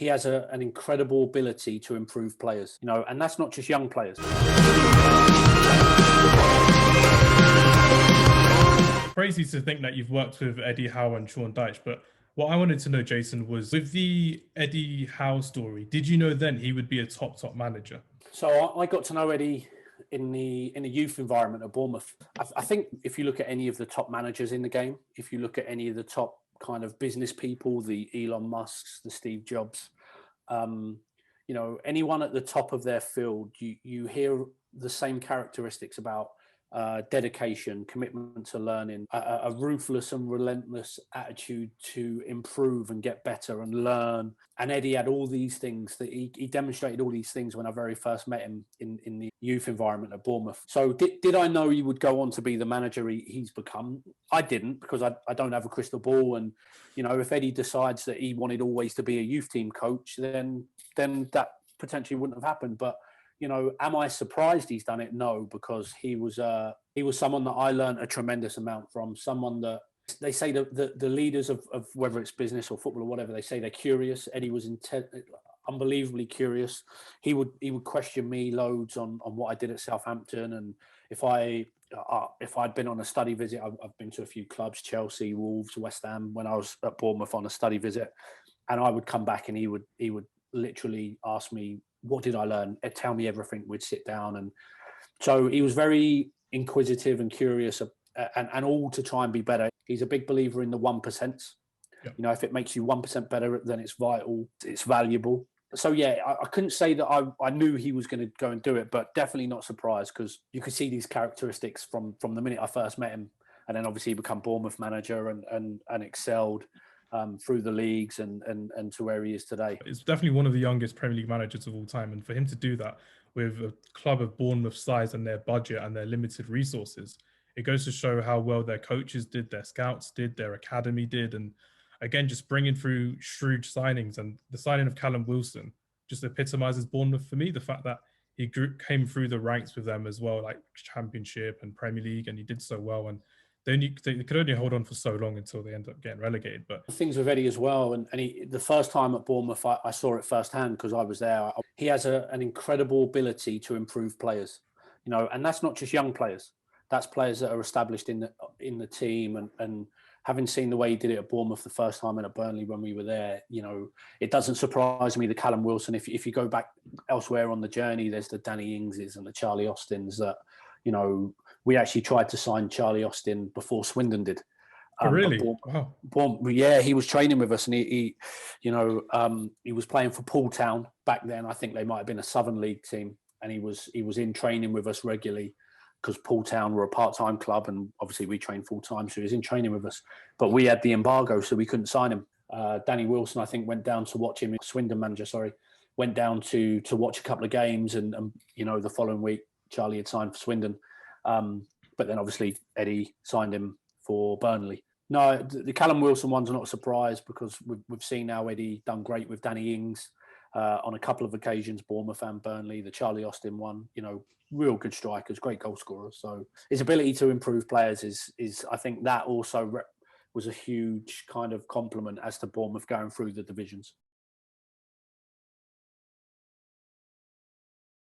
he has an incredible ability to improve players, and that's not just young players. Crazy to think that you've worked with Eddie Howe and Sean Dyche, but what I wanted to know, Jason, was with the Eddie Howe story, did you know then he would be a top manager? So I got to know Eddie in the youth environment at Bournemouth. I think if you look at any of the top managers in the game, if you look at any of the top kind of business people, the Elon Musks, the Steve Jobs, anyone at the top of their field, you hear the same characteristics about dedication, commitment to learning, a ruthless and relentless attitude to improve and get better and learn. And Eddie had all these things that he demonstrated all these things when I very first met him in the youth environment at Bournemouth. So did I know he would go on to be the manager he's become? I didn't, because I don't have a crystal ball. And, if Eddie decides that he wanted always to be a youth team coach, then that potentially wouldn't have happened. But am I surprised he's done it? No, because he was someone that I learned a tremendous amount from. Someone that they say the leaders of whether it's business or football or whatever, they say they're curious. Eddie was unbelievably curious. He would question me loads on what I did at Southampton, and if I'd been on a study visit, I've been to a few clubs, Chelsea, Wolves, West Ham, when I was at Bournemouth on a study visit, and I would come back and he would literally ask me, what did I learn? Tell me everything. We'd sit down. And so he was very inquisitive and curious, and all to try and be better. He's a big believer in the 1%. Yeah. If it makes you 1% better, then it's vital, it's valuable. So, yeah, I couldn't say that I knew he was going to go and do it, but definitely not surprised, because you could see these characteristics from the minute I first met him. And then obviously he became Bournemouth manager and excelled through the leagues and to where he is today. It's definitely one of the youngest Premier League managers of all time. And for him to do that with a club of Bournemouth size and their budget and their limited resources, it goes to show how well their coaches did, their scouts did, their academy did. And again, just bringing through shrewd signings, and the signing of Callum Wilson just epitomizes Bournemouth for me. The fact that he came through the ranks with them as well, like Championship and Premier League, and he did so well. And they could only hold on for so long until they end up getting relegated. But things with Eddie as well, and the first time at Bournemouth, I saw it firsthand because I was there. He has an incredible ability to improve players, and that's not just young players. That's players that are established in the team, and having seen the way he did it at Bournemouth the first time and at Burnley when we were there, it doesn't surprise me that Callum Wilson, if you go back elsewhere on the journey, there's the Danny Ingses and the Charlie Austins that, we actually tried to sign Charlie Austin before Swindon did. Oh, really? Wow. Yeah, he was training with us, and he was playing for Poole Town back then. I think they might have been a Southern League team, and he was in training with us regularly, because Poole Town were a part-time club, and obviously we trained full-time, so he was in training with us. But we had the embargo, so we couldn't sign him. Danny Wilson, I think, went down to watch him. Swindon manager, sorry, went down to watch a couple of games, and the following week Charlie had signed for Swindon. But then obviously Eddie signed him for Burnley. No, the Callum Wilson one's not a surprise, because we've seen how Eddie done great with Danny Ings on a couple of occasions, Bournemouth and Burnley. The Charlie Austin one, real good strikers, great goal scorers. So his ability to improve players is I think that also was a huge kind of compliment as to Bournemouth going through the divisions.